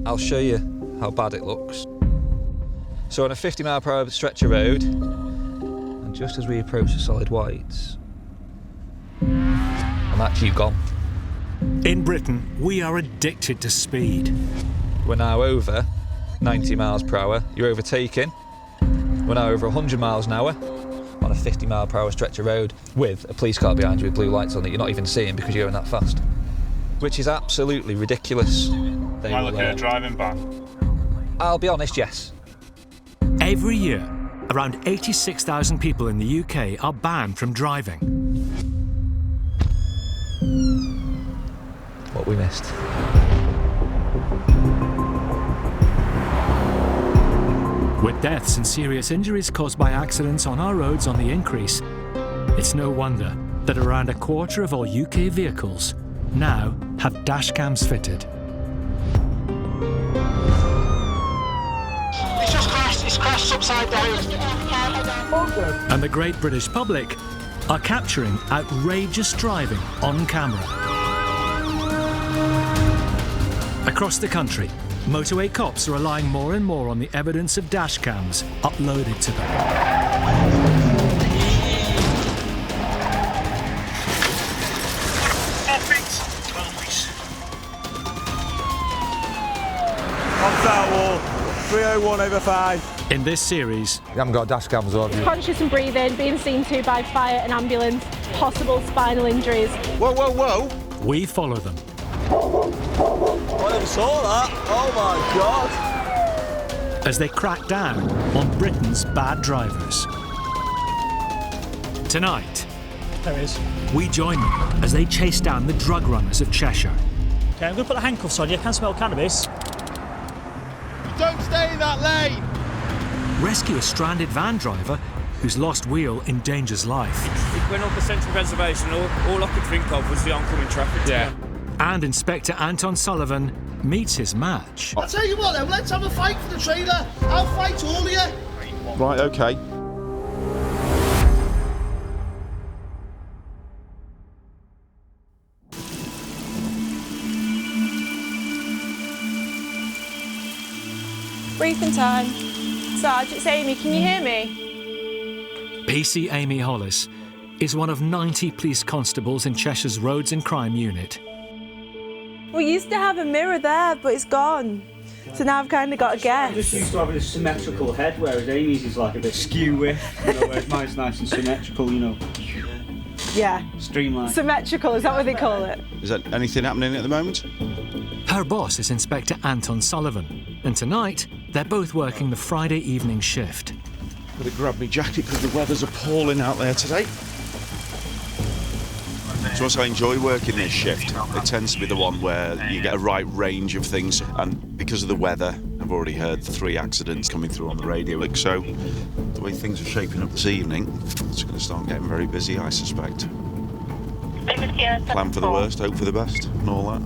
I'll show you how bad it looks. So on a 50-mile-per-hour stretch of road, and just as we approach the solid whites, I'm actually gone. In Britain, we are addicted to speed. We're now over 90 miles per hour. You're overtaking. We're now over 100 miles an hour on a 50-mile-per-hour stretch of road with a police car behind you with blue lights on that you're not even seeing because you're going that fast, which is absolutely ridiculous. Am I looking at a driving ban? I'll be honest, yes. Every year, around 86,000 people in the UK are banned from driving. What we missed. With deaths and serious injuries caused by accidents on our roads on the increase, it's no wonder that around a quarter of all UK vehicles now have dash cams fitted. It's crashed upside down. And the great British public are capturing outrageous driving on camera. Across the country, motorway cops are relying more and more on the evidence of dash cams uploaded to them. Off that wall, 301/5. In this series, You haven't got dash cams on. Conscious and breathing, being seen to by fire and ambulance, possible spinal injuries. Whoa, whoa, whoa! we follow them. I never saw that. Oh my God! As they crack down on Britain's bad drivers. Tonight, There is. we join them as they chase down the drug runners of Cheshire. Okay, I'm going to put the handcuffs on you. I can smell cannabis. Don't stay in that lane! Rescue a stranded van driver whose lost wheel endangers life. It went up the central reservation. All I could think of was the oncoming traffic. Yeah. And Inspector Anton Sullivan meets his match. I'll tell you what then, let's have a fight for the trailer. I'll fight all of you. Right, okay. Briefing time. Sarge, it's Amy, can you hear me? PC Amy Hollis is one of 90 police constables in Cheshire's Roads and Crime Unit. We used to have a mirror there, but it's gone. So now I've kind of got to I just guess. used to have a symmetrical head, whereas Amy's is like a bit skew with, whereas mine's nice and symmetrical, Yeah. streamlined. Symmetrical, is that what they call it? Is that anything happening at the moment? Her boss is Inspector Anton Sullivan, and tonight they're both working the Friday evening shift. Better grab me jacket because the weather's appalling out there today. So I enjoy working this shift. It tends to be the one where you get a right range of things, and because of the weather, I've already heard 3 accidents coming through on the radio. So the way things are shaping up this evening, it's going to start getting very busy, I suspect. Plan for the worst, hope for the best, and all that.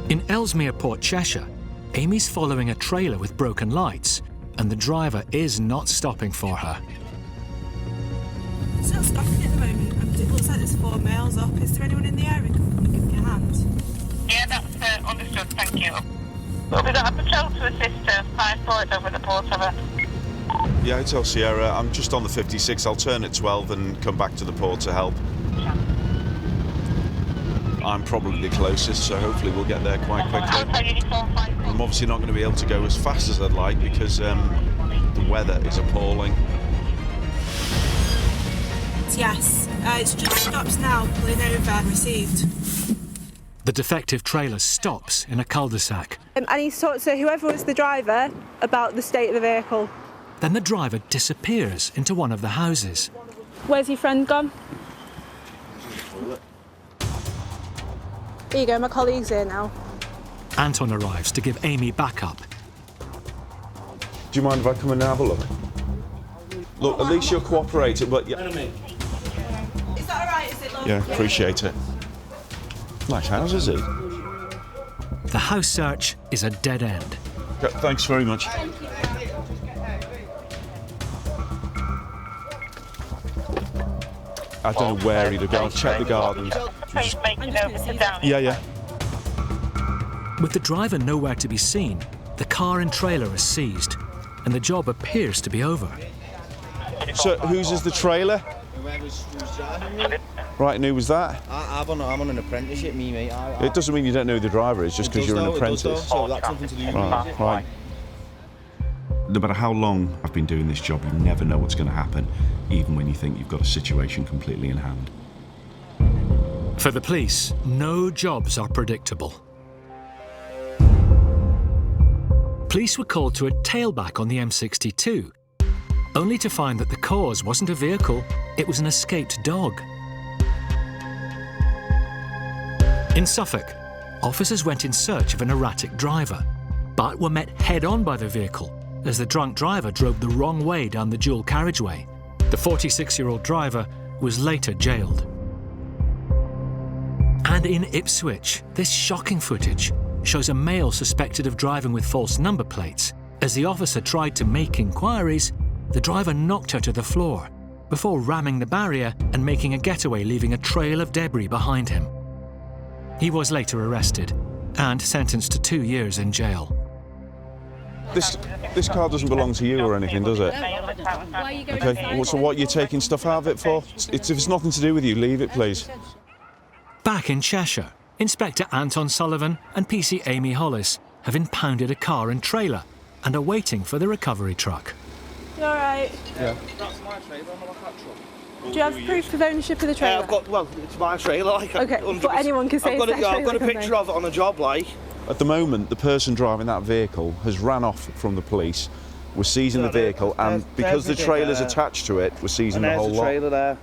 In Ellesmere Port, Cheshire, Amy's following a trailer with broken lights, and the driver is not stopping for her. It's not stopping at the moment. It looks like there's 4 males up. Is there anyone in the area who can give me a hand? Yeah, that's understood, thank you. Well, we've got a patrol to assist 5 forward over the port of it. Yeah, Hotel Sierra, I'm just on the 56. I'll turn at 12 and come back to the port to help. I'm probably the closest, so hopefully we'll get there quite quickly. I'm obviously not going to be able to go as fast as I'd like because the weather is appalling. Yes. It's just stops now, pulling over. Received. The defective trailer stops in a cul-de-sac. And he's talked to whoever was the driver about the state of the vehicle. Then the driver disappears into one of the houses. Where's your friend gone? There you go, my colleague's here now. Anton arrives to give Amy backup. Do you mind if I come in and have a look? Look, at least you're cooperating, but yeah. Is that all right? Is it long? Yeah, appreciate it. Nice house, is it? The house search is a dead end. Thanks very much. I don't know where he'd have gone. Check the gardens. Please make it over to down. Yeah. With the driver nowhere to be seen, the car and trailer is seized, and the job appears to be over. So, whose is the trailer? Right, and who was that? I'm on an apprenticeship, me, mate. It doesn't mean you don't know who the driver is just because you're an apprentice. So that's nothing to do with Right. No matter how long I've been doing this job, you never know what's going to happen, even when you think you've got a situation completely in hand. For the police, no jobs are predictable. Police were called to a tailback on the M62, only to find that the cause wasn't a vehicle, it was an escaped dog. In Suffolk, officers went in search of an erratic driver, but were met head-on by the vehicle as the drunk driver drove the wrong way down the dual carriageway. The 46-year-old driver was later jailed. And in Ipswich, this shocking footage shows a male suspected of driving with false number plates. As the officer tried to make inquiries, the driver knocked her to the floor before ramming the barrier and making a getaway, leaving a trail of debris behind him. He was later arrested and sentenced to 2 years in jail. This car doesn't belong to you or anything, does it? Okay, so what are you taking stuff out of it for? If it's nothing to do with you, leave it, please. Back in Cheshire, Inspector Anton Sullivan and PC Amy Hollis have impounded a car and trailer and are waiting for the recovery truck. You all right? Yeah. That's my trailer, I'm like that truck. Do you have proof of ownership of the trailer? It's my trailer, like. Okay, but anyone can say I've got a picture of it on the job, like. At the moment, the person driving that vehicle has ran off from the police. We're seizing the vehicle, and because the trailer's attached to it, we're seizing the whole lot. There's the trailer there.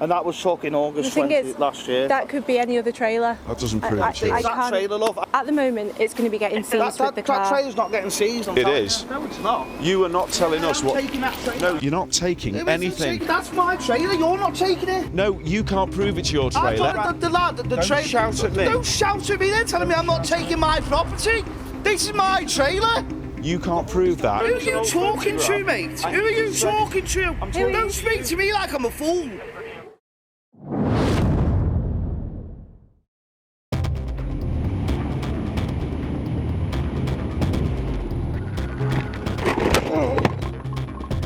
And that was took in August last year. That could be any other trailer. That doesn't prove it. That trailer, love. At the moment, it's going to be getting seized with the car. That trailer's not getting seized. It is. No, it's not. You are not telling us what. Taking that trailer. No, you're not taking anything. That's my trailer. You're not taking it. No, you can't prove it's your trailer. The trailer. Shout at me. Don't shout at me. They're telling me I'm not taking my property. This is my trailer. You can't prove that. Who are you talking to, mate? Who are you talking to? Don't speak to me like I'm a fool.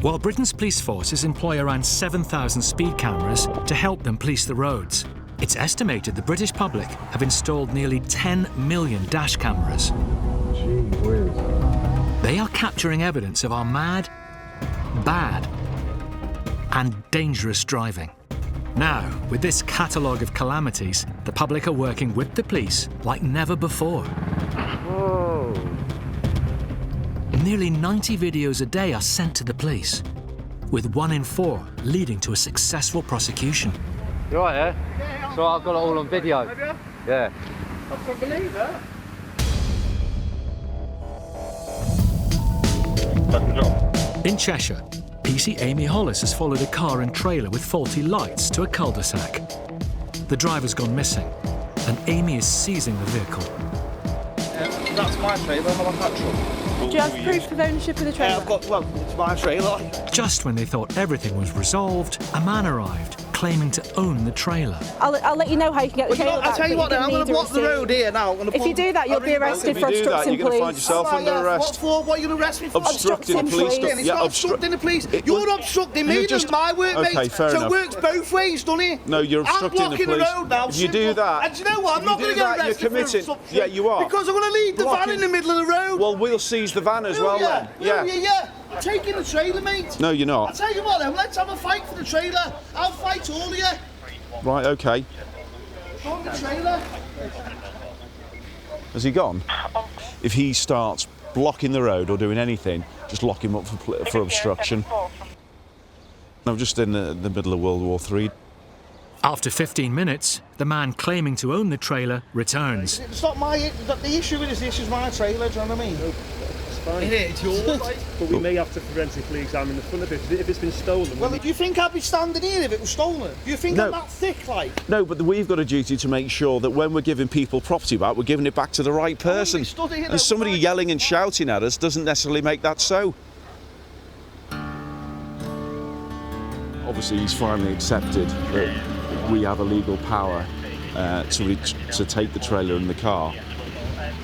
While Britain's police forces employ around 7,000 speed cameras to help them police the roads, it's estimated the British public have installed nearly 10 million dash cameras. Gee whiz. They are capturing evidence of our mad, bad, and dangerous driving. Now, with this catalogue of calamities, the public are working with the police like never before. Whoa. Nearly 90 videos a day are sent to the police, with 1 in 4 leading to a successful prosecution. You all right, yeah? So I've got it all on video. Have you? Yeah. I can't believe that. In Cheshire, PC Amy Hollis has followed a car and trailer with faulty lights to a cul-de-sac. The driver's gone missing, and Amy is seizing the vehicle. That's my trailer, I'm like that truck. Do you have proof of ownership of the trailer? It's my trailer. Just when they thought everything was resolved, a man arrived, claiming to own the trailer. I'll let you know how you can get the trailer back. I'll tell you what, I'm going to block the road here now. If you do that, you'll be arrested for obstructing you're going to find police. yourself under arrest. What are you going to arrest me for? Obstructing the police. It's not obstructing the police. You're obstructing me, and my work, mate. Okay, fair enough. So it works both ways, doesn't it? No, you're obstructing the police. I'm blocking the road now. If you do that, and do you know what? I'm not going to get arrested. You're committing. Yeah, you are. Because I'm going to leave the van in the middle of the road. Well, we'll seize the van as well then. Yeah. I'm taking the trailer, mate. No, you're not. I'll tell you what then, let's have a fight for the trailer. I'll fight all of you. Right, okay. On the trailer. Has he gone? If he starts blocking the road or doing anything, just lock him up for obstruction. I'm just in the middle of World War III. After 15 minutes, the man claiming to own the trailer returns. It's not the issue is this is my trailer, do you know what I mean? It's yours, but we may have to forensically examine the front of it if it's been stolen. Well, do you think I'd be standing here if it was stolen? Do you think I'm that thick, like? No, but we've got a duty to make sure that when we're giving people property back, we're giving it back to the right person. And somebody yelling and shouting at us doesn't necessarily make that so. obviously he's finally accepted that we have a legal power to take the trailer and the car.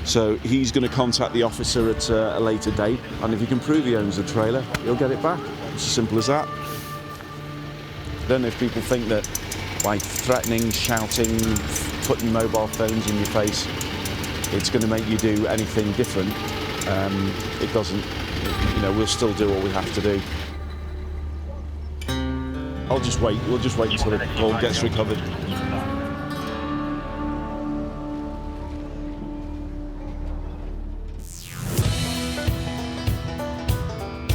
So he's going to contact the officer at a later date, and if he can prove he owns the trailer, he'll get it back. It's as simple as that. Then if people think that by threatening, shouting, putting mobile phones in your face, it's going to make you do anything different, it doesn't. You know, we'll still do what we have to do. I'll just wait. We'll just wait until it all gets recovered.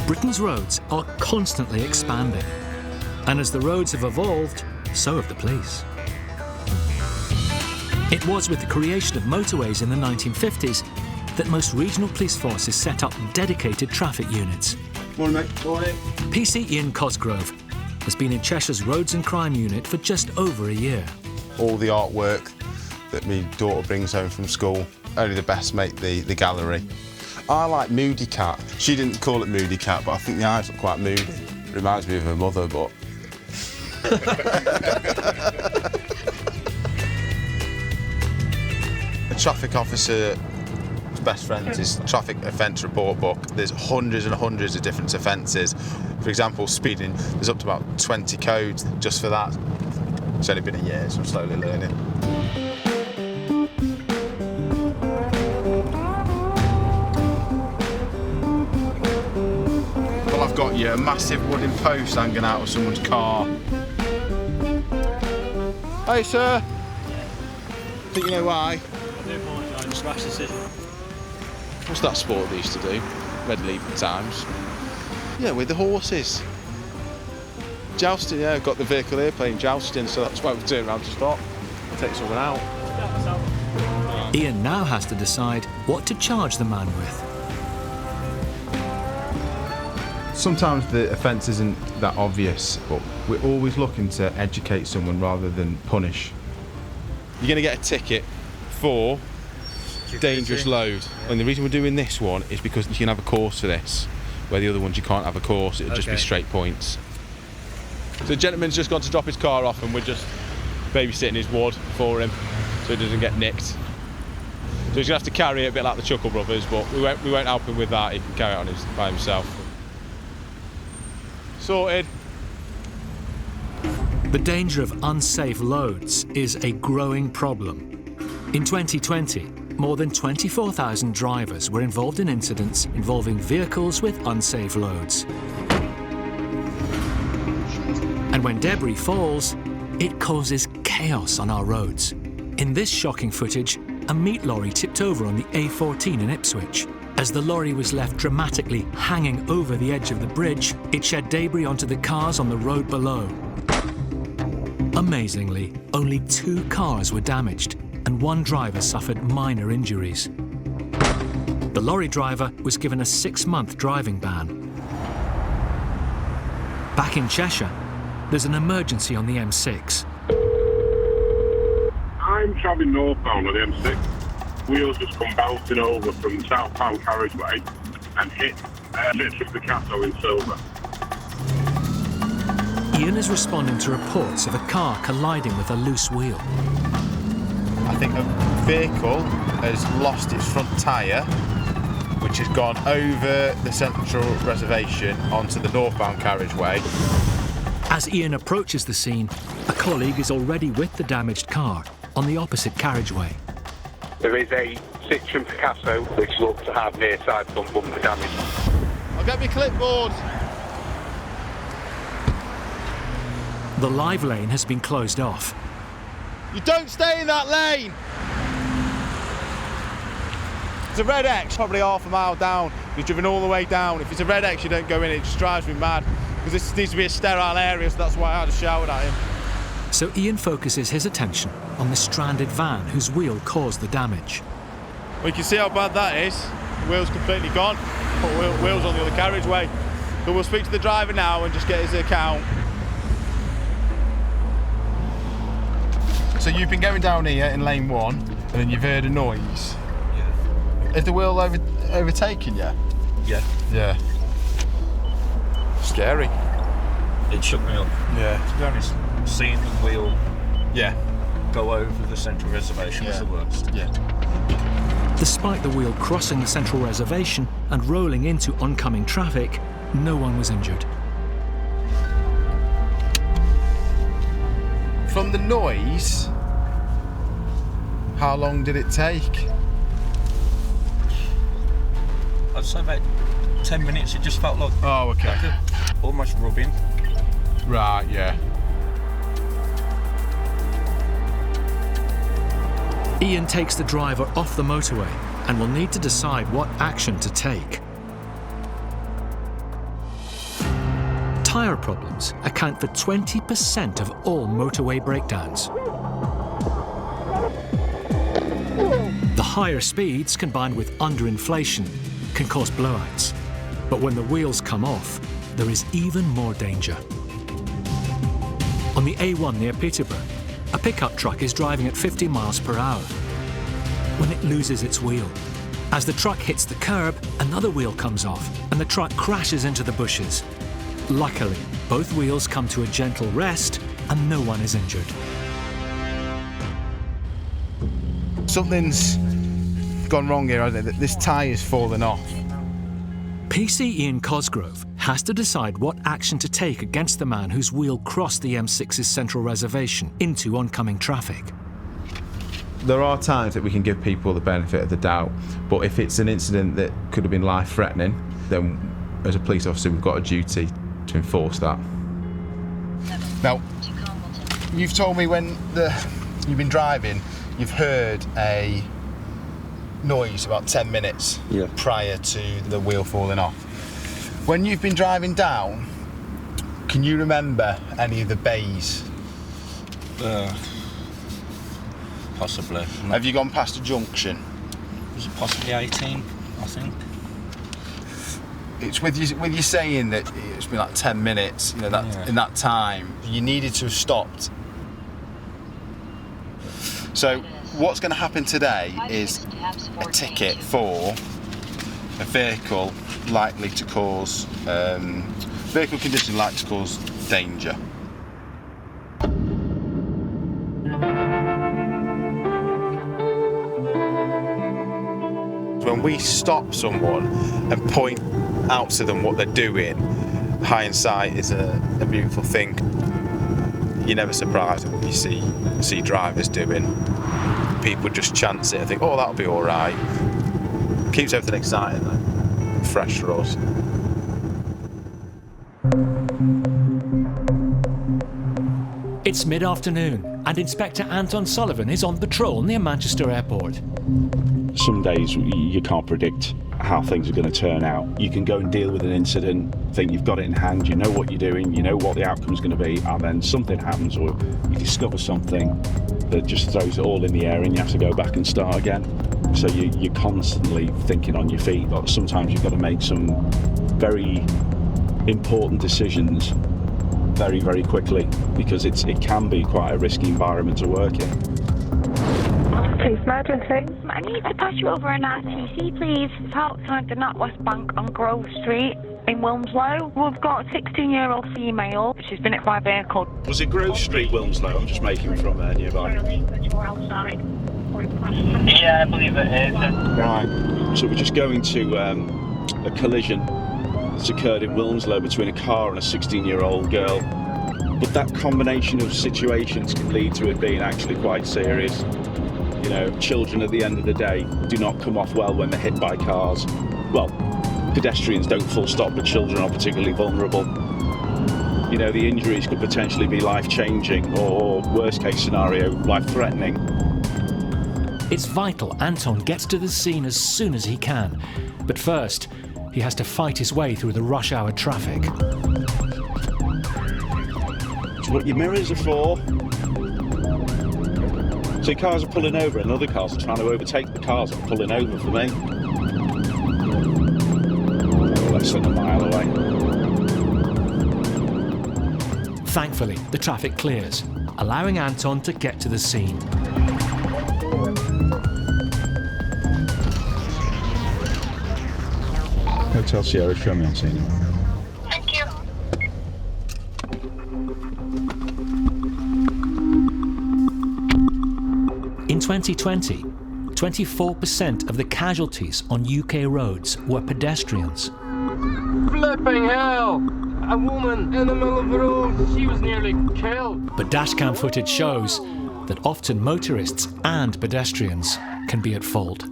Britain's roads are constantly expanding, and as the roads have evolved, so have the police. It was with the creation of motorways in the 1950s that most regional police forces set up dedicated traffic units. Morning, mate. Morning. PC Ian Cosgrove has been in Cheshire's Roads and Crime Unit for just over a year. All the artwork that my daughter brings home from school, only the best make the gallery. I like Moody Cat. She didn't call it Moody Cat, but I think the eyes look quite moody. Reminds me of her mother, but... A traffic officer's best friend is traffic offence report book. There's hundreds and hundreds of different offences. For example, speeding, there's up to about 20 codes just for that. It's only been a year, so I'm slowly learning. Well, I've got you a massive wooden post hanging out of someone's car. Hey, sir. Think you know why? I do apologise, it's rash decision. What's that sport they used to do? Red Leaving Times. Yeah, with the horses. Jousting, yeah, I've got the vehicle here playing jousting, so that's why we've turned around to stop. Take someone out. Ian now has to decide what to charge the man with. Sometimes the offence isn't that obvious, but we're always looking to educate someone rather than punish. You're going to get a ticket for dangerous load. And the reason we're doing this one is because you can have a course for this, where the other ones you can't have a course, it'll just be straight points. So the gentleman's just gone to drop his car off and we're just babysitting his wad for him so he doesn't get nicked. So he's going to have to carry it a bit like the Chuckle Brothers, but we won't help him with that, he can carry it on by himself. Sorted. The danger of unsafe loads is a growing problem. In 2020, more than 24,000 drivers were involved in incidents involving vehicles with unsafe loads. And when debris falls, it causes chaos on our roads. In this shocking footage, a meat lorry tipped over on the A14 in Ipswich. As the lorry was left dramatically hanging over the edge of the bridge, it shed debris onto the cars on the road below. Amazingly, only 2 cars were damaged and 1 driver suffered minor injuries. The lorry driver was given a 6-month driving ban. Back in Cheshire, there's an emergency on the M6. I'm travelling northbound on the M6. Wheels just come bouncing over from the southbound carriageway and hit literally the Picasso in silver. Ian is responding to reports of a car colliding with a loose wheel. I think a vehicle has lost its front tyre, which has gone over the central reservation onto the northbound carriageway. As Ian approaches the scene, a colleague is already with the damaged car on the opposite carriageway. There is a Citroen Picasso which looks to have near side front bumper damage. I'll get my clipboard. The live lane has been closed off. You don't stay in that lane! It's a red X, probably half a mile down. You've driven all the way down. If it's a red X, you don't go in, it just drives me mad. Because this needs to be a sterile area, so that's why I just shouted at him. So Ian focuses his attention on the stranded van whose wheel caused the damage. Well, you can see how bad that is. The wheel's completely gone. Put wheels on the other carriageway. So we'll speak to the driver now and just get his account. So you've been going down here in lane 1 and then you've heard a noise. Yeah. Has the wheel overtaken you? Yeah. Yeah. Scary. it shook me up. Yeah. To be honest, seeing the wheel go over the central reservation was the worst. Yeah. Despite the wheel crossing the central reservation and rolling into oncoming traffic, no one was injured. From the noise, how long did it take? I'd say about 10 minutes. It just felt like almost rubbing. Right, yeah. Ian takes the driver off the motorway and will need to decide what action to take. Tyre problems account for 20% of all motorway breakdowns. The higher speeds combined with underinflation can cause blowouts. But when the wheels come off, there is even more danger. On the A1 near Peterborough, a pickup truck is driving at 50 miles per hour when it loses its wheel. As the truck hits the curb, another wheel comes off and the truck crashes into the bushes. Luckily, both wheels come to a gentle rest and no one is injured. Something's gone wrong here, hasn't it? This tyre's fallen off. PC Ian Cosgrove has to decide what action to take against the man whose wheel crossed the M6's central reservation into oncoming traffic. There are times that we can give people the benefit of the doubt, but if it's an incident that could have been life-threatening, then as a police officer we've got a duty to enforce that. Now, you've told me when you've been driving, you've heard a noise about 10 minutes prior to the wheel falling off. When you've been driving down, can you remember any of the bays? Possibly. Have you gone past a junction? Was it possibly 18, I think? It's with you saying that it's been like 10 minutes, you know, that in that time, you needed to have stopped. So what's going to happen today is a ticket for a vehicle likely to cause, vehicle condition likely to cause danger. When we stop someone and point out to them what they're doing, hindsight is a beautiful thing. You're never surprised at what you see drivers doing. People just chance it and think, oh, that'll be all right. Keeps everything exciting, though. Fresh for us. It's mid-afternoon and Inspector Anton Sullivan is on patrol near Manchester Airport. Some days you can't predict how things are going to turn out. You can go and deal with an incident, think you've got it in hand, you know what you're doing, you know what the outcome's going to be, and then something happens or you discover something that just throws it all in the air and you have to go back and start again. So you're constantly thinking on your feet, but sometimes you've got to make some very important decisions very, very quickly because it can be quite a risky environment to work in. Please, emergency. I need to pass you over an RTC, please. It's outside the NatWest Bank on Grove Street in Wilmslow. We've got a 16-year-old female. She's been hit by a vehicle. Was it Grove Street, Wilmslow? I'm just making from nearby. Yeah, I believe it is. Right. So we're just going to a collision that's occurred in Wilmslow between a car and a 16-year-old girl. But that combination of situations can lead to it being actually quite serious. You know, children at the end of the day do not come off well when they're hit by cars. Well, pedestrians don't full stop, but children are particularly vulnerable. You know, the injuries could potentially be life-changing or, worst case scenario, life-threatening. It's vital Anton gets to the scene as soon as he can. But first, he has to fight his way through the rush hour traffic. It's what your mirrors are for. So cars are pulling over and other cars are trying to overtake the cars that are pulling over for me. Less than a mile away. Thankfully, the traffic clears, allowing Anton to get to the scene. Hotel Sierra, show me on scene. Thank you. 2020, 24% of the casualties on UK roads were pedestrians. Flipping hell! A woman in the middle of the road, she was nearly killed. But dashcam footage shows that often motorists and pedestrians can be at fault.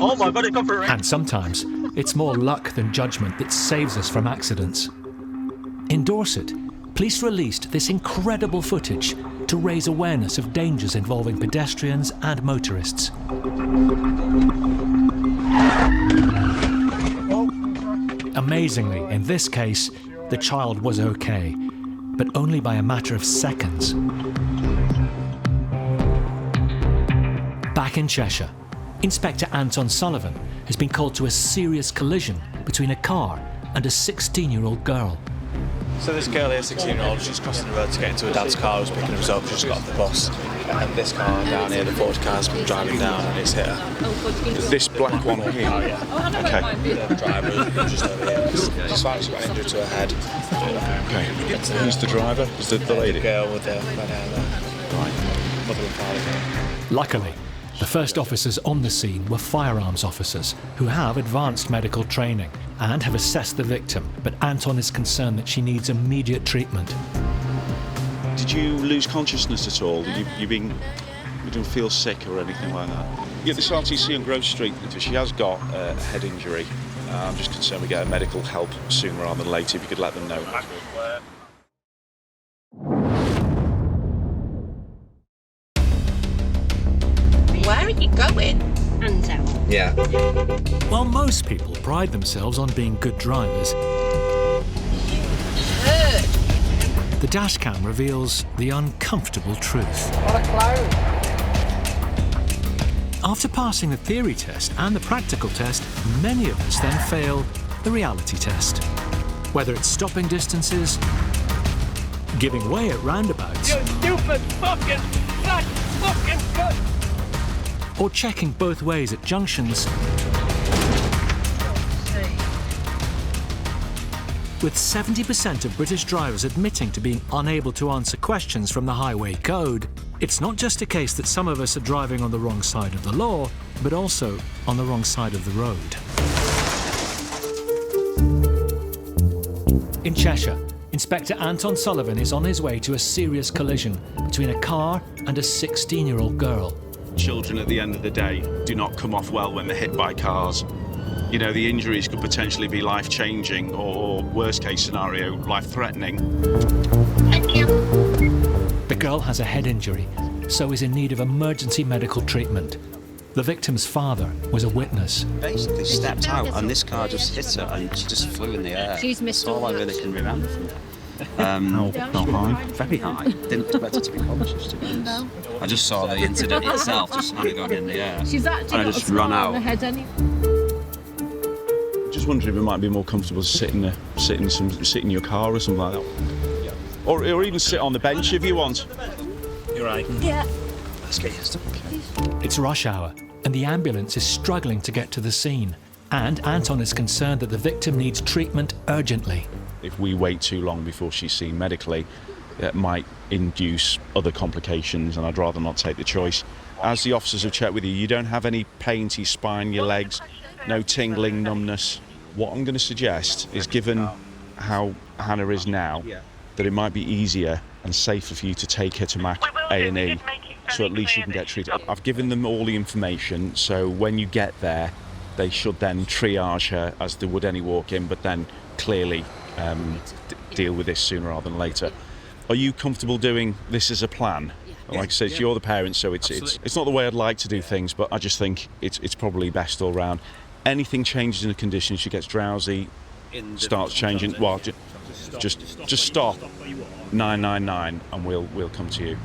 Oh my God, it got for And sometimes it's more luck than judgment that saves us from accidents. In Dorset, police released this incredible footage to raise awareness of dangers involving pedestrians and motorists. Amazingly, in this case, the child was okay, but only by a matter of seconds. Back in Cheshire, Inspector Anton Sullivan has been called to a serious collision between a car and a 16-year-old girl. So this girl here, 16-year-old, she's crossing the road to get into her dad's car who's picking us up. She just got off the bus. And this car down here, the Ford car's been driving down and it's hit her. This black one here? Okay. The driver just over here. She's fine, she got injured to her head. Okay. Who's the driver? Is the lady? The girl with the red hair there. Right. Mother and father. Luckily, the first officers on the scene were firearms officers who have advanced medical training and have assessed the victim, but Anton is concerned that she needs immediate treatment. Did you lose consciousness at all? You didn't feel sick or anything like that? Yeah, this RTC on Grove Street, she has got a head injury. I'm just concerned we get her medical help sooner rather than later, if you could let them know. Where are you going? Unsafe. Yeah. While most people pride themselves on being good drivers, the dashcam reveals the uncomfortable truth. What a clown! After passing the theory test and the practical test, many of us then fail the reality test. Whether it's stopping distances, giving way at roundabouts, You stupid fucking fat fucking cunt! or checking both ways at junctions. With 70% of British drivers admitting to being unable to answer questions from the highway code, it's not just a case that some of us are driving on the wrong side of the law, but also on the wrong side of the road. In Cheshire, Inspector Anton Sullivan is on his way to a serious collision between a car and a 16-year-old girl. Children at the end of the day do not come off well when they're hit by cars. You know, the injuries could potentially be life-changing or worst case scenario, life-threatening. The girl has a head injury, so is in need of emergency medical treatment. The victim's father was a witness. Basically stepped out and this car just hit her and she just flew in the air. She's missed That's all I really can remember from it. How high? Very high. Didn't expect her to be conscious, to be honest. No. I just saw the incident itself just kind of going in the air. She's actually and I got just a run scar out. on her head anyway. Just wondering if it might be more comfortable to sit in your car or something like that. Or even sit on the bench if you want. You're right. Yeah. Let's get used to it. It's rush hour, and the ambulance is struggling to get to the scene. And Anton is concerned that the victim needs treatment urgently. If we wait too long before she's seen medically, it might induce other complications, and I'd rather not take the choice. As the officers have checked with you, you don't have any pain to your spine, your legs, no tingling, numbness. What I'm going to suggest is, given how Hannah is now, that it might be easier and safer for you to take her to Mac A&E, so at least you can get treated. I've given them all the information, so when you get there, they should then triage her as they would any walk-in, but then clearly deal with this sooner rather than later. Are you comfortable doing this as a plan? Like I said, you're the parent, so it's not the way I'd like to do things, but I just think it's probably best all round. Anything changes in the condition, she gets drowsy, starts changing, well, just stop 999 and we'll come to you.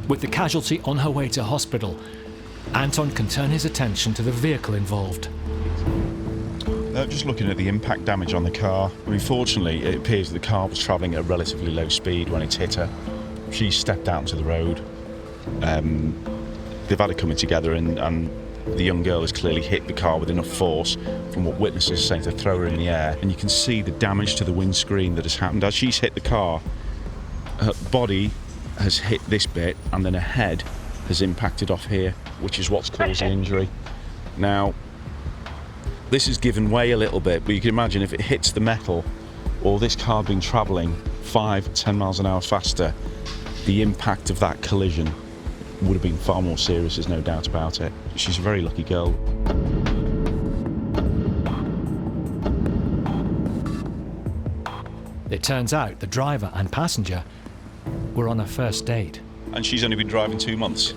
With the casualty on her way to hospital, Anton can turn his attention to the vehicle involved. Just looking at the impact damage on the car, I mean, fortunately, it appears the car was travelling at a relatively low speed when it hit her. She stepped out into the road. They've had it coming together, and the young girl has clearly hit the car with enough force, from what witnesses are saying, to throw her in the air. And you can see the damage to the windscreen that has happened. As she's hit the car, her body has hit this bit, and then a head has impacted off here, which is what's caused the injury. Now, this has given way a little bit, but you can imagine if it hits the metal, or this car had been travelling 5-10 miles an hour faster, the impact of that collision would have been far more serious, there's no doubt about it. She's a very lucky girl. It turns out the driver and passenger were on a first date. And she's only been driving 2 months.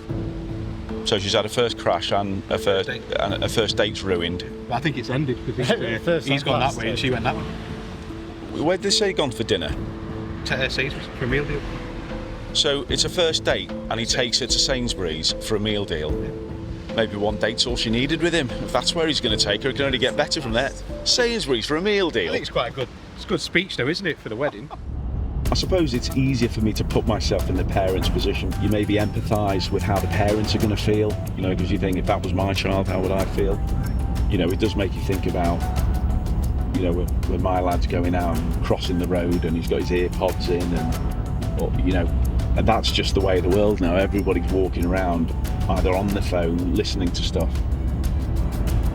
So she's had a first crash and a first date's ruined. I think it's ended because he's gone that way and she went that way. Where did they say gone for dinner? Sainsbury's for a meal deal. So it's a first date and he takes her to Sainsbury's for a meal deal. Maybe one date's all she needed with him. If that's where he's going to take her, it can only get better from there. Sainsbury's for a meal deal. I think it's quite a good speech though, isn't it, for the wedding? I suppose it's easier for me to put myself in the parents' position. You maybe empathise with how the parents are going to feel, you know, because you think, if that was my child, how would I feel? You know, it does make you think about, you know, when my lad's going out and crossing the road and he's got his ear pods in and, or, you know, and that's just the way of the world now. Everybody's walking around either on the phone, listening to stuff.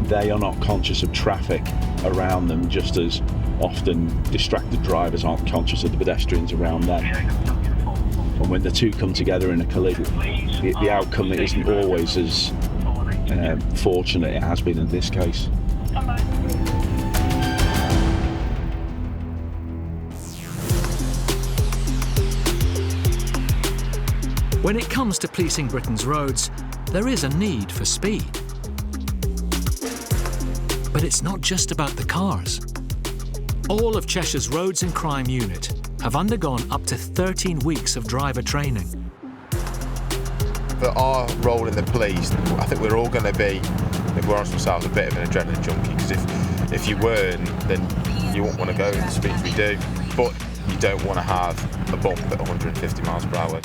They are not conscious of traffic around them, just as often distracted drivers aren't conscious of the pedestrians around them. And when the two come together in a collision, the outcome isn't always as fortunate it has been in this case. When it comes to policing Britain's roads, there is a need for speed. But it's not just about the cars. All of Cheshire's Roads and Crime Unit have undergone up to 13 weeks of driver training. For our role in the police, I think we're all going to be, if we're honest with ourselves, a bit of an adrenaline junkie, because if you weren't, then you wouldn't want to go at the speeds we do, but you don't want to have a bump at 150 miles per hour.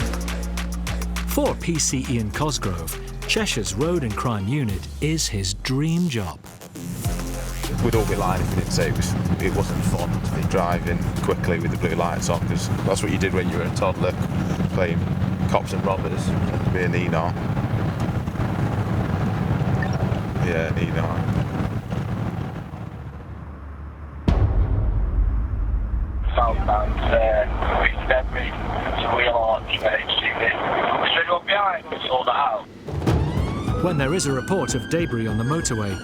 For PC Ian Cosgrove, Cheshire's Road and Crime Unit is his dream job. We'd all be lying if we didn't say it wasn't fun to be driving quickly with the blue lights on, because that's what you did when you were a toddler, playing cops and robbers, be an Enar. Yeah, an Enar. Southbound it's deadly, it's a wheel arch, HGV. Should go behind, sort that out. When there is a report of debris on the motorway,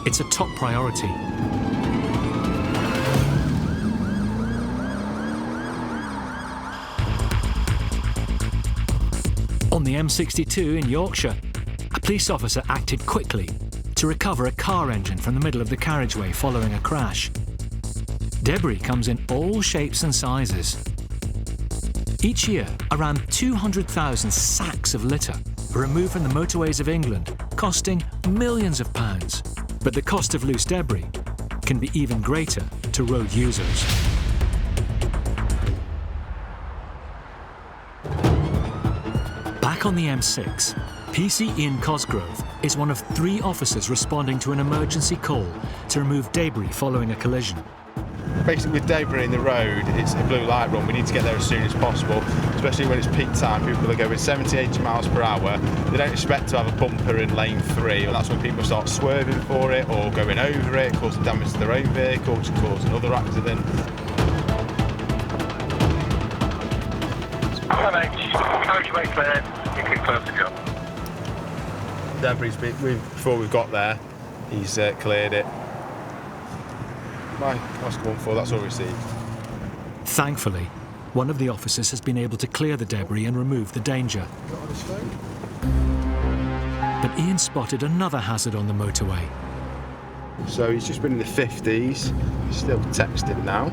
it's a top priority. On the M62 in Yorkshire, a police officer acted quickly to recover a car engine from the middle of the carriageway following a crash. Debris comes in all shapes and sizes. Each year, around 200,000 sacks of litter are removed from the motorways of England, costing millions of pounds. But the cost of loose debris can be even greater to road users. Back on the M6, PC Ian Cosgrove is one of 3 officers responding to an emergency call to remove debris following a collision. Basically, with debris in the road, it's a blue light run. We need to get there as soon as possible, especially when it's peak time. People are going 70, 80 miles per hour. They don't expect to have a bumper in lane 3, and that's when people start swerving for it or going over it, causing damage to their own vehicle, to cause another accident. Carriageway clear, you can close the car. Debris, before we got there, he's cleared it. My cost 1-4, that's all received. Thankfully, one of the officers has been able to clear the debris and remove the danger. But Ian spotted another hazard on the motorway. So he's just been in the 50s, he's still texting now.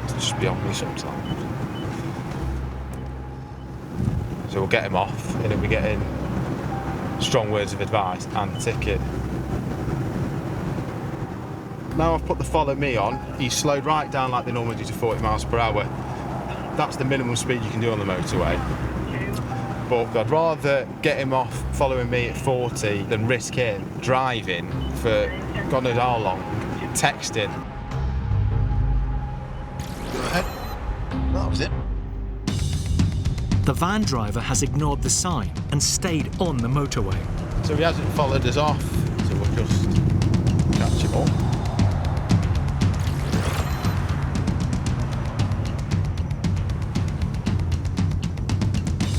It's just beyond me sometimes. So we'll get him off, and he'll be getting strong words of advice and a ticket. Now I've put the follow me on, he's slowed right down like they normally do to 40 miles per hour. That's the minimum speed you can do on the motorway. But I'd rather get him off following me at 40 than risk him driving for God knows how long, texting. That was it. The van driver has ignored the sign and stayed on the motorway. So he hasn't followed us off, so we'll just catch him up.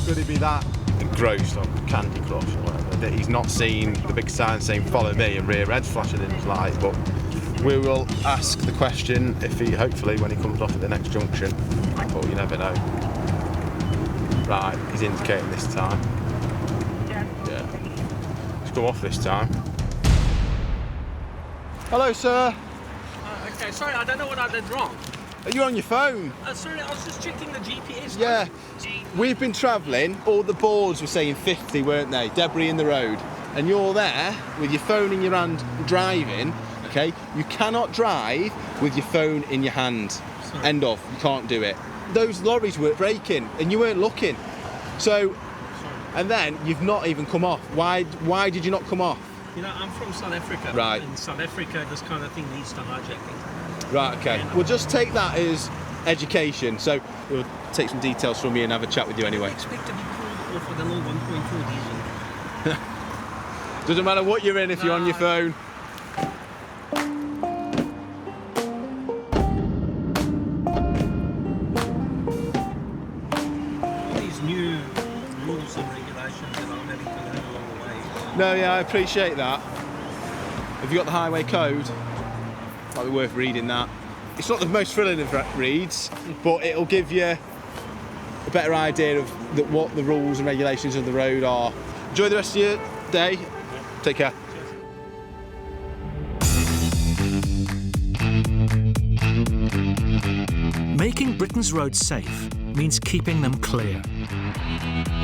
Could it be that engrossed on Candy Crush or whatever that he's not seen the big sign saying follow me and rear red's flashing in his light? But we will ask the question if he, hopefully, when he comes off at the next junction. But you never know. Right, he's indicating this time. Yeah. He's come off this time. Hello, sir. Okay, sorry, I don't know what I did wrong. Are you on your phone? Sorry, I was just checking the GPS. Yeah. We've been travelling, all the boards were saying 50, weren't they? Debris in the road. And you're there with your phone in your hand driving, okay? You cannot drive with your phone in your hand. Sorry. End of. You can't do it. Those lorries were braking and you weren't looking. So, and then you've not even come off. Why did you not come off? You know, I'm from South Africa. Right. In South Africa, this kind of thing leads to hijacking. Right, okay. We'll just take that as education. So we'll take some details from you and have a chat with you anyway. I expect to be pulled off with a little 1.4 diesel. Doesn't matter what you're in if you're on your phone. These new rules and regulations that I'm having to learn along the way. No, yeah, I appreciate that. Have you got the highway code? Might be worth reading that. It's not the most thrilling of reads, but it'll give you a better idea of what the rules and regulations of the road are. Enjoy the rest of your day. Take care. Making Britain's roads safe means keeping them clear.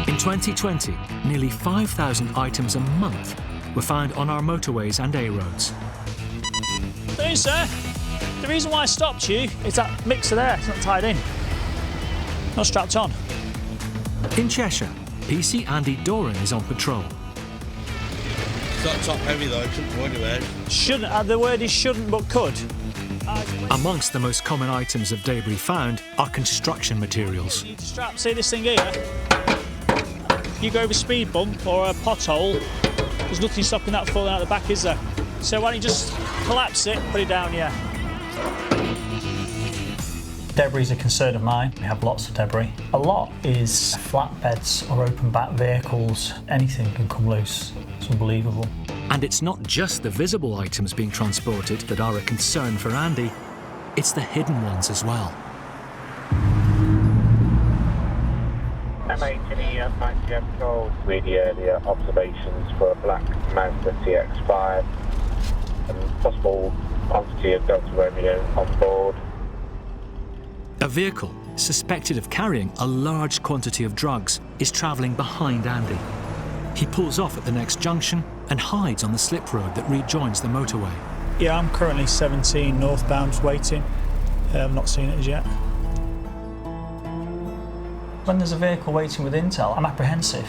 In 2020, nearly 5,000 items a month were found on our motorways and A roads. Hey, sir. The reason why I stopped you is that mixer there. It's not tied in. Not strapped on. In Cheshire, PC Andy Doran is on patrol. It's not top heavy though, it shouldn't go anywhere. Shouldn't, the word is shouldn't but could. Amongst the most common items of debris found are construction materials. You need to strap, see this thing here? You go over a speed bump or a pothole, there's nothing stopping that falling out the back, is there? So why don't you just collapse it, put it down here. Debris is a concern of mine. We have lots of debris. A lot is flatbeds or open back vehicles. Anything can come loose. It's unbelievable. And it's not just the visible items being transported that are a concern for Andy, it's the hidden ones as well. M8 to the 90 Patrol with the earlier observations for a black Mazda CX-5 and possible quantity of Delta Romeo on board. A vehicle suspected of carrying a large quantity of drugs is travelling behind Andy. He pulls off at the next junction and hides on the slip road that rejoins the motorway. Yeah, I'm currently 17 northbound waiting. I've not seen it as yet. When there's a vehicle waiting with intel, I'm apprehensive.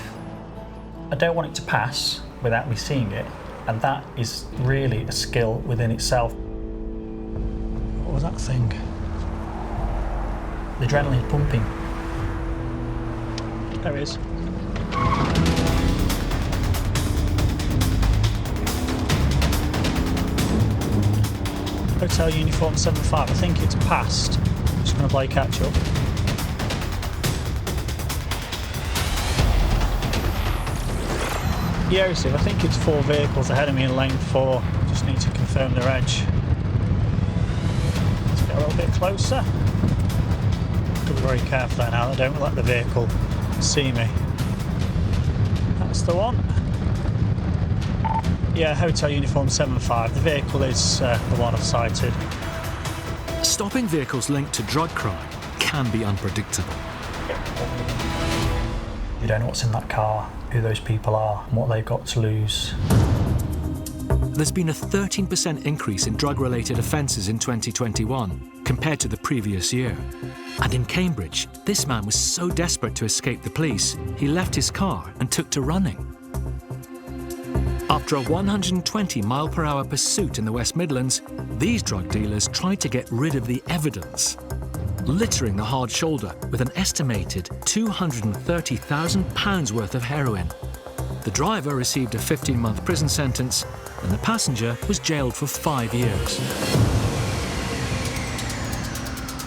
I don't want it to pass without me seeing it, and that is really a skill within itself. What was that thing? The adrenaline pumping. There it is. Hotel Uniform 75, I think it's passed. I'm just going to play catch up. Yeah, I think it's 4 vehicles ahead of me in lane 4. Just need to confirm their edge. Let's get a little bit closer. Got to be very careful there now. I don't let the vehicle see me. That's the one. Yeah, Hotel Uniform 75. The vehicle is the one I've sighted. Stopping vehicles linked to drug crime can be unpredictable. You don't know what's in that car, who those people are, and what they've got to lose. There's been a 13% increase in drug-related offences in 2021 compared to the previous year. And in Cambridge, this man was so desperate to escape the police, he left his car and took to running. After a 120-mile-per-hour pursuit in the West Midlands, these drug dealers tried to get rid of the evidence. littering the hard shoulder with an estimated £230,000 worth of heroin. The driver received a 15-month prison sentence and the passenger was jailed for 5 years.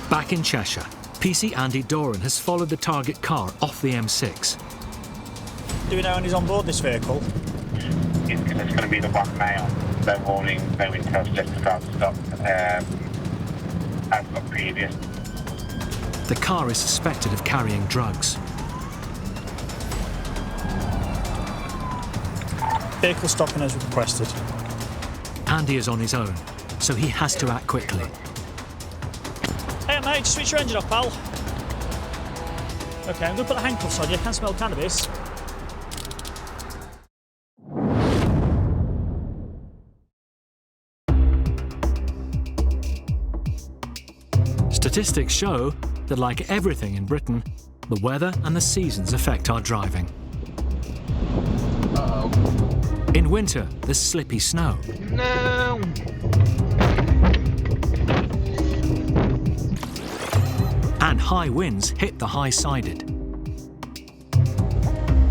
Back in Cheshire, PC Andy Doran has followed the target car off the M6. Do we know when he's on board this vehicle? It's going to be the black male. No warning, no intel, just about to stop. As got previous. The car is suspected of carrying drugs. Vehicle stopping as requested. Andy is on his own, so he has to act quickly. Hey mate, just switch your engine off, pal. Okay, I'm going to put the handcuffs on you. I can smell cannabis. Statistics show that, like everything in Britain, the weather and the seasons affect our driving. In winter, there's slippy snow. No! And high winds hit the high-sided.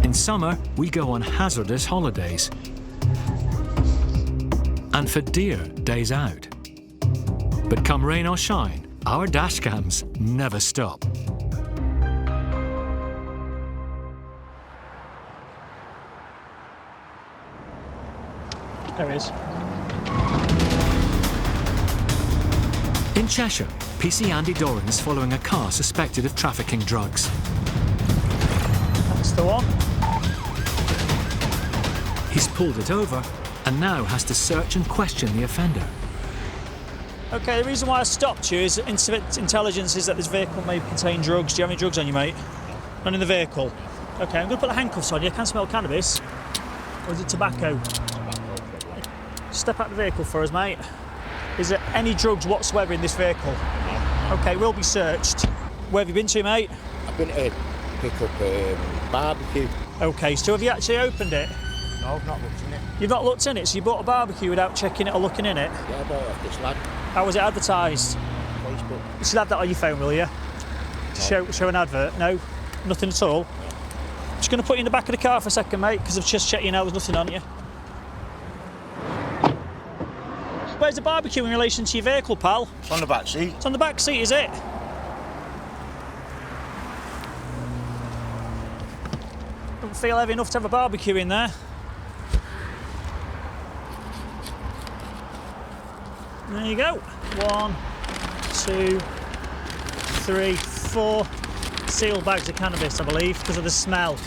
In summer, we go on hazardous holidays. And for deer, days out. But come rain or shine, our dash cams never stop. There he is. In Cheshire, PC Andy Doran is following a car suspected of trafficking drugs. That's the one. He's pulled it over and now has to search and question the offender. Okay, the reason why I stopped you is intelligence is that this vehicle may contain drugs. Do you have any drugs on you, mate? None in the vehicle. Okay, I'm going to put the handcuffs on you. I can smell cannabis. Or is it tobacco? Step out of the vehicle for us, mate. Is there any drugs whatsoever in this vehicle? No. Okay, we'll be searched. Where have you been to, mate? I've been to pick up barbecue. Okay, so have you actually opened it? No, I've not looked in it. You've not looked in it, so you bought a barbecue without checking it or looking in it? Yeah, I bought it off this lad. How was it advertised? Facebook. You should have that on your phone, will you? To show an advert? No? Nothing at all? Just going to put you in the back of the car for a second, mate, because I've just checked you now, there's nothing on you. Where's the barbecue in relation to your vehicle, pal? It's on the back seat. It's on the back seat, is it? Doesn't feel heavy enough to have a barbecue in there. There you go. 1, 2, 3, 4 sealed bags of cannabis, I believe, because of the smell.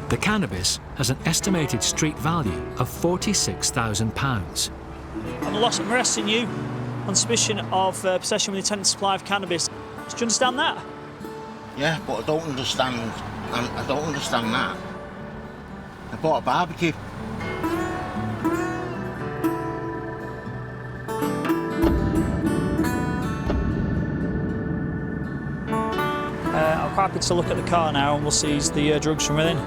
The cannabis has an estimated street value of £46,000. I'm arresting you on suspicion of possession with intent to supply of cannabis. Do you understand that? Yeah, but I don't understand. I don't understand that. I bought a barbecue. I'm happy to look at the car now and we'll seize the drugs from within.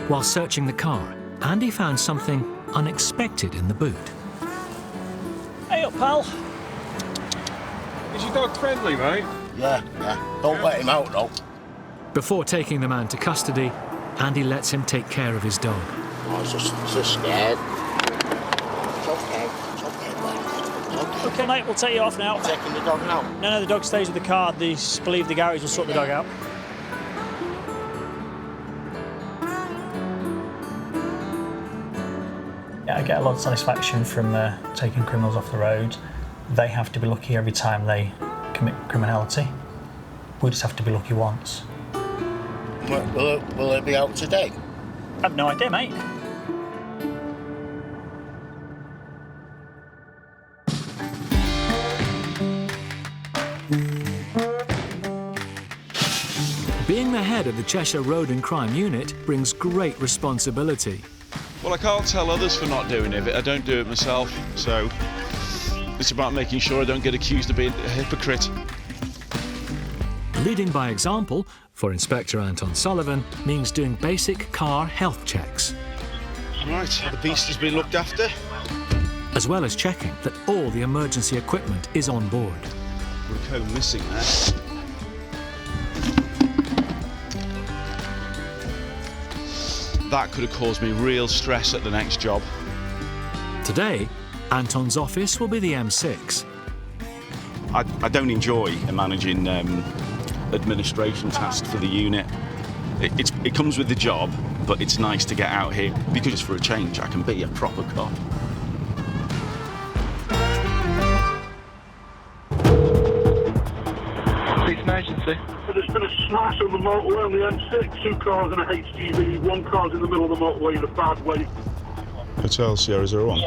While searching the car, Andy found something unexpected in the boot. Hey up, pal. Is your dog friendly, mate? Yeah. Don't let him out, though. Before taking the man to custody, Andy lets him take care of his dog. I was just scared. It's okay, mate. Okay, mate, we'll take you off now. Taking the dog now? No, the dog stays with the car. They believe the garage will sort the dog out. Yeah, I get a lot of satisfaction from taking criminals off the road. They have to be lucky every time they commit criminality. We just have to be lucky once. Will it be out today? I have no idea, mate. Being the head of the Cheshire Road and Crime Unit brings great responsibility. Well, I can't tell others for not doing it. I don't do it myself, so it's about making sure I don't get accused of being a hypocrite. Leading by example for Inspector Anton Sullivan means doing basic car health checks. Right, the beast has been looked after. As well as checking that all the emergency equipment is on board. With a cone missing there. That could have caused me real stress at the next job. Today, Anton's office will be the M6. I don't enjoy managing administration tasks for the unit. It comes with the job, but it's nice to get out here because for a change I can be a proper cop. Police emergency. There's been a smash on the motorway on the M6. 2 cars and a HGV. 1 car's in the middle of the motorway in a bad way. Hotel Sierra 01.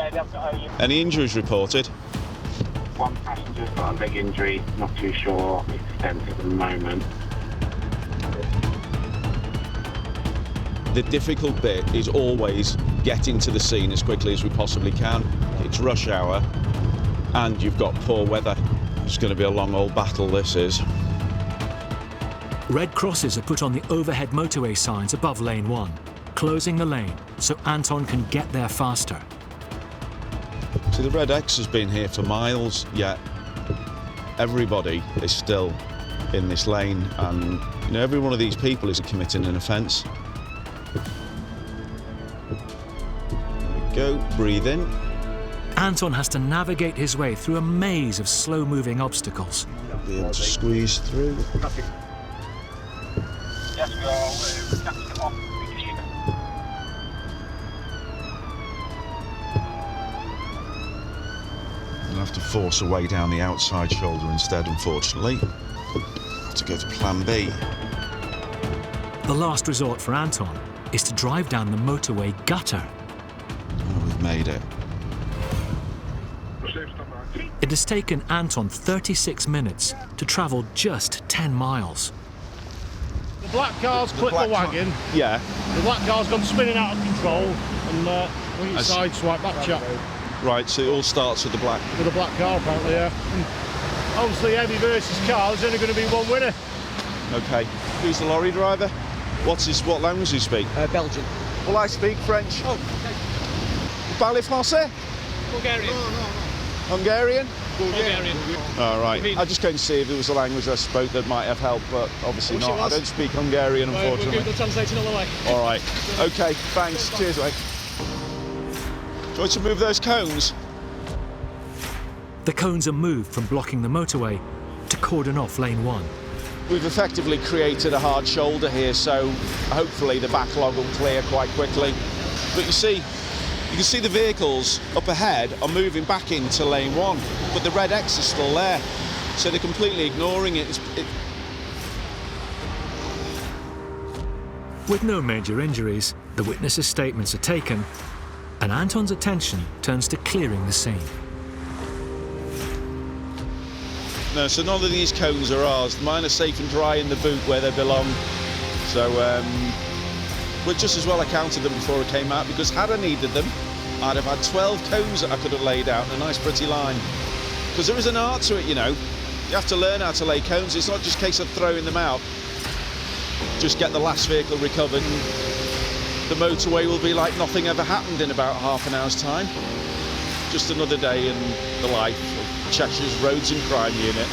Any injuries reported? 1 passenger's got a leg injury. Not too sure extent at the moment. The difficult bit is always getting to the scene as quickly as we possibly can. It's rush hour and you've got poor weather. It's going to be a long old battle, this is. Red crosses are put on the overhead motorway signs above lane 1, closing the lane so Anton can get there faster. So the Red X has been here for miles, yet everybody is still in this lane, and you know, every one of these people is committing an offence. There we go, breathe in. Anton has to navigate his way through a maze of slow-moving obstacles. Be able to squeeze through. Yes, we are. Captain off. I'll have to force a way down the outside shoulder instead, unfortunately. To go to plan B. The last resort for Anton is to drive down the motorway gutter. Oh, we've made it. It has taken Anton 36 minutes to travel just 10 miles. The black car's clipped the wagon. Yeah. The black car's gone spinning out of control and we sideswipe that chap. Right, so it all starts with the black. With the black car, apparently, yeah. And obviously, heavy versus car, there's only going to be one winner. Okay. Who's the lorry driver? What language do you speak? Belgian. Well, I speak French. Oh, okay. Parlez français? Bulgarian. Hungarian? Bulgarian. All right. I just came to see if there was a language I spoke that might have helped, but obviously not. I don't speak Hungarian, unfortunately. We'll translate another way. All right. Okay, thanks. Cheers, mate. Do you want to move those cones? The cones are moved from blocking the motorway to cordon off lane 1. We've effectively created a hard shoulder here, so hopefully the backlog will clear quite quickly. But you can see the vehicles up ahead are moving back into lane 1, but the Red X is still there, so they're completely ignoring it. With no major injuries, the witnesses' statements are taken, and Anton's attention turns to clearing the scene. No, so none of these cones are ours. Mine are safe and dry in the boot where they belong. So, but just as well I counted them before I came out, because had I needed them, I'd have had 12 cones that I could have laid out in a nice pretty line. Because there is an art to it, you know. You have to learn how to lay cones. It's not just a case of throwing them out. Just get the last vehicle recovered. The motorway will be like nothing ever happened in about half an hour's time. Just another day in the life of Cheshire's Roads and Crime Unit.